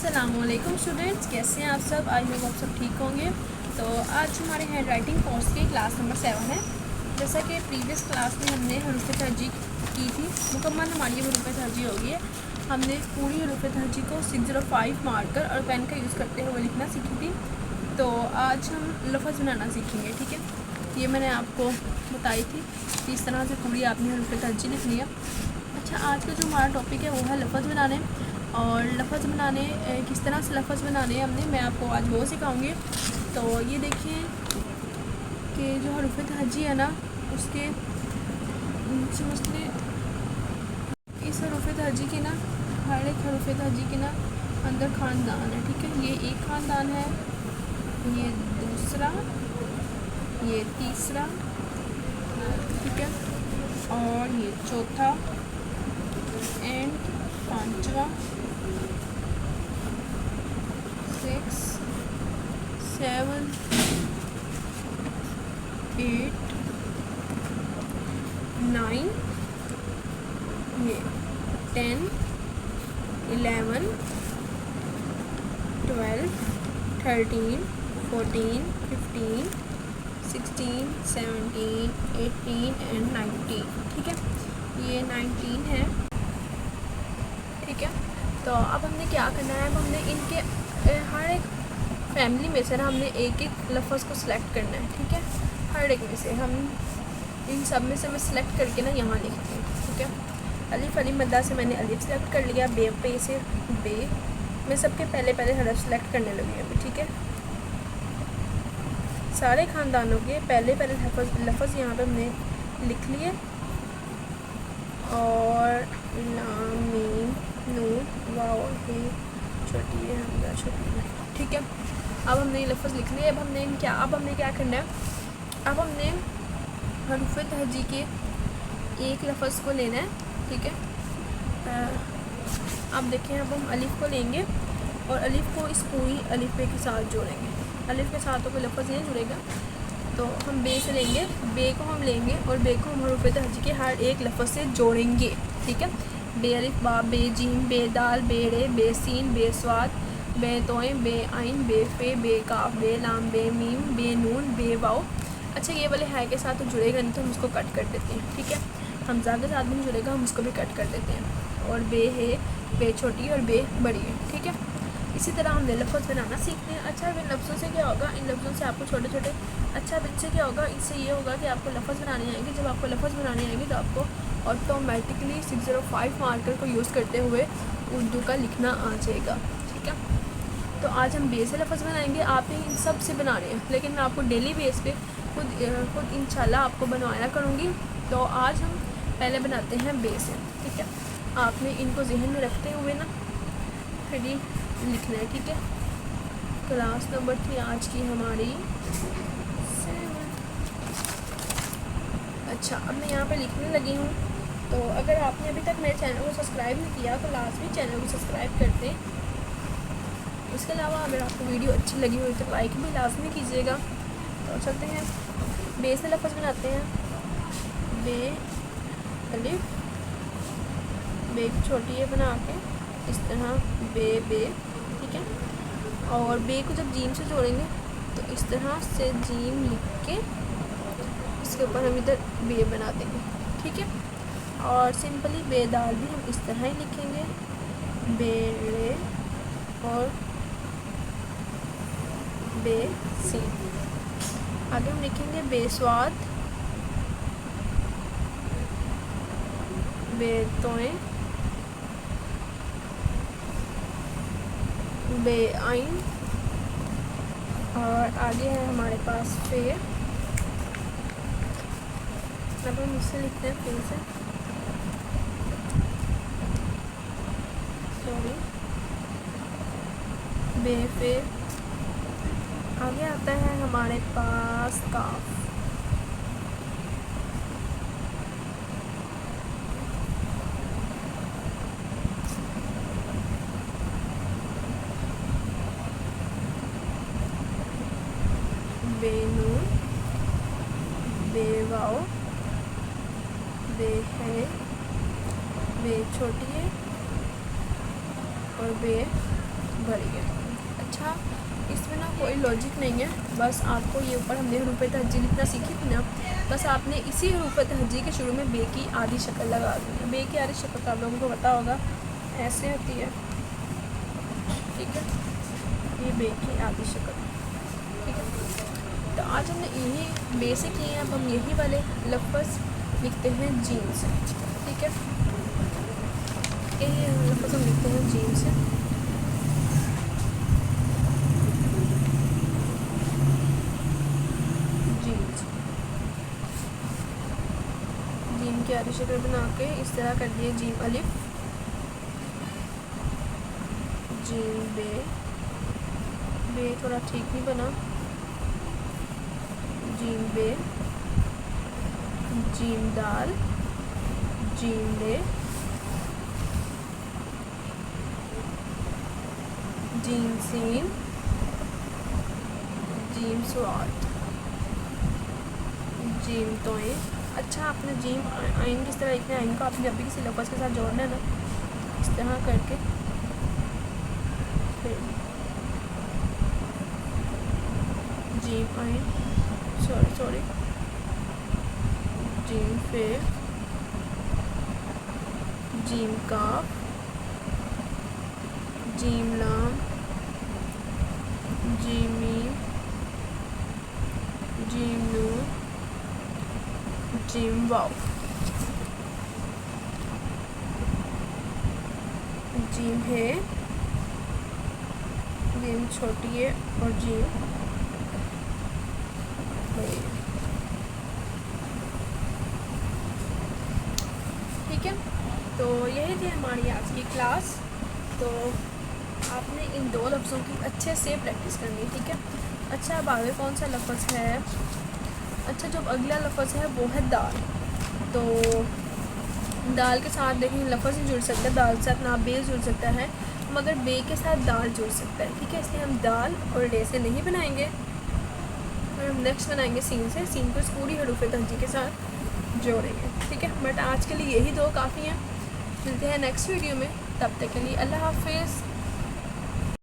अस्सलामुअलैकुम स्टूडेंट्स, कैसे हैं आप सब। आई होप आप सब ठीक होंगे। तो आज हमारे हैंड राइटिंग कोर्स की क्लास नंबर 7 है। जैसा कि प्रीवियस क्लास में हमने हरूफ तरजीह की थी, मुकम्मल हमारी हरूफ तरजीह होगी है। हमने पूरी हरूफ तरजीह को 605 मार्कर और पेन का यूज़ करते हुए लिखना सीखी थी। तो आज हम लफ्ज़ बनाना सीखेंगे, ठीक है। ये मैंने आपको बताई थी कि इस तरह से पूरी आपने हरूफ तरजीह लिखनी है। अच्छा, आज का जो हमारा टॉपिक है वो है लफ्ज़ बनाने। और लफ्ज़ बनाने किस तरह से लफ्ज़ बनाने हमने मैं आपको आज वो सिखाऊंगी। तो ये देखिए कि जो हरूफ तरजीह है ना, उसके समझते इस हरूफ तरजीह के ना, हर एक हरूफ तरजीह के ना अंदर ख़ानदान है, ठीक है। ये एक ख़ानदान है, ये दूसरा, ये तीसरा, ठीक है, और ये चौथा एंड पांचवा, 6, 7, 8, 9, ये 10, 11, 12, 13, 14, 15, 16, 17, 18 एंड 19, ठीक है। ये 19 है, ठीक है। तो अब हमने क्या करना है, अब हमने इनके हर एक फैमिली में से ना हमने एक एक लफ्ज़ को सिलेक्ट करना है, ठीक है। हर एक में से हम इन सब में से मैं सिलेक्ट करके ना यहाँ लिखती हूँ, ठीक है। अलिफ अली मद्दा से मैंने अलिफ सेलेक्ट कर लिया, बे पे से बे, मैं सबके पहले पहले हरफ सेलेक्ट करने लगी अभी, ठीक है। सारे ख़ानदानों के पहले पहले लफ्ज़ यहाँ पे हमने लिख लिए, और लाम मीम नून वाव हे छोटी है हमदा छोटी है, ठीक है। अब हमने ये लफ्ज़ लिख लिए। अब हमने क्या करना है, अब हमने हरूफ तरजीह के एक लफ्ज़ को लेना है, ठीक है। अब देखें, अब हम अलिफ को लेंगे और अलिफ को इस पूरी अलिफ बे के साथ जोड़ेंगे। अलिफ के साथ तो कोई लफ्ज़ नहीं जुड़ेगा, तो हम बे से लेंगे, बे को हम लेंगे और बे को हम हरूफ तरजीह के हर एक लफ्ज़ से जोड़ेंगे, ठीक है। बे अलिफ बा, बे जीम, बे दाल, बे रे, बे सीन, बे स्वाद, बे तोय, बे आइन, बे फे, बे काफ, बे लाम, बे मीम, बे नून, बे वाओ। अच्छा, ये वाले है के साथ तो जुड़ेगा नहीं, तो हम उसको कट कर देते हैं, ठीक है। हमज़ा के साथ भी नहीं जुड़ेगा, हम उसको भी कट कर देते हैं। और बे है, बे छोटी और बे बड़ी है, ठीक है। इसी तरह हमने लफ्ज़ बनाना सीखते हैं। अच्छा, इन लफ्ज़ों से क्या होगा, इन लफ्ज़ों से आपको छोटे छोटे अच्छा बच्चे क्या होगा, इससे ये होगा कि आपको लफ्ज़ बनाने आएंगे। जब आपको लफ्ज़ बनाने आएंगे तो आपको ऑटोमेटिकली 605 मार्कर को यूज़ करते हुए उर्दू का लिखना आ जाएगा, ठीक है। तो आज हम बे से लफ्ज़ बनाएंगे। आपने इन सब से बनाने हैं, लेकिन मैं आपको डेली बेस पे खुद इंशाल्लाह आपको बनवाया करूँगी। तो आज हम पहले बनाते हैं बे से, ठीक है। आपने इनको जहन में रखते हुए ना फिर ही लिखना है, ठीक है। क्लास नंबर 3 आज की हमारी 7। अच्छा, अब मैं यहाँ पे लिखने लगी हूँ। तो अगर आपने अभी तक मेरे चैनल को सब्सक्राइब नहीं किया तो लाजमी चैनल को सब्सक्राइब कर दें। इसके अलावा अगर आपको वीडियो अच्छी लगी हुई तो लाइक भी लाजमी कीजिएगा। तो चलते हैं, बे से लफ्ज़ बनाते हैं। बे अलिफ, बे की छोटी है बना के इस तरह बे बे, ठीक है। और बे को जब जीम से जोड़ेंगे तो इस तरह से जीम लिख के इसके ऊपर हम इधर बे बना देंगे, ठीक है। और सिंपली बे दाल भी हम इस तरह ही लिखेंगे, बे रे और बे सी। आगे हम लिखेंगे बेस्वाद, बेतोए, बे आइन, और आगे है हमारे पास फे। अब हम इससे लिखते हैं फे से, सॉरी, बे फे। आगे आता है हमारे पास काफ, बेनून, बेवाओ, बे है, बे छोटी है और बे भरी है। अच्छा, इसमें ना कोई लॉजिक नहीं है, बस आपको ये ऊपर हमने हरूफ तहज्जी लिखना सीखी थी ना, बस आपने इसी हरूफ तहज्जी के शुरू में बे की आधी शक्ल लगा दी है। बे की आधी शक्ल तो आप लोगों को पता होगा ऐसे होती है, ठीक है, ये बे की आधी शक्ल, ठीक है। तो आज हमने यही बे से किए हैं, अब हम यही वाले लफ्ज़ लिखते हैं जीन से, ठीक है। यही लफ्ज़ हम लिखते हैं जीन से। जीम की आधी शक्ल बना के इस तरह कर दिए, जीम अलिफ, जीम बे, बे थोड़ा ठीक नहीं बना, जीम बे, जीम दाल, जीम ले, जीम सीन, जीम स्वाद, जीम तोए। अच्छा, आपने जीम आइन किस तरह लिखना है, आइन को आपने जब भी किसी लफ्ज़ के साथ जोड़ना है ना, इस तरह करके फिर जीम आइन, सॉरी जीम फिर, जीम काफ, जीम लाम, जीम मीम, जीम नून, जीम वाव, जीम है, जीम छोटी है और जीम बड़ी है, ठीक है। तो यही थी हमारी आज की क्लास। तो आपने इन दो लफ्ज़ों की अच्छे से प्रैक्टिस करनी है, ठीक है। अच्छा, अब आगे कौन सा लफ्ज़ है? अच्छा, जो अगला लफ्ज़ है वो है दाल। तो दाल के साथ देखें लफ्ज़ ही जुड़ सकता है, दाल के साथ ना बे जुड़ सकता है, मगर बे के साथ दाल जुड़ सकता है, ठीक है। इसलिए हम दाल और डे से नहीं बनाएंगे, और हम नेक्स्ट बनाएंगे सीन से। सीन को इस पूरी हरूफ तहज्जी के साथ जोड़ेंगे, ठीक है। बट आज के लिए यही दो काफ़ी हैं। मिलते हैं नेक्स्ट वीडियो में, तब तक के लिए अल्लाह हाफिज़।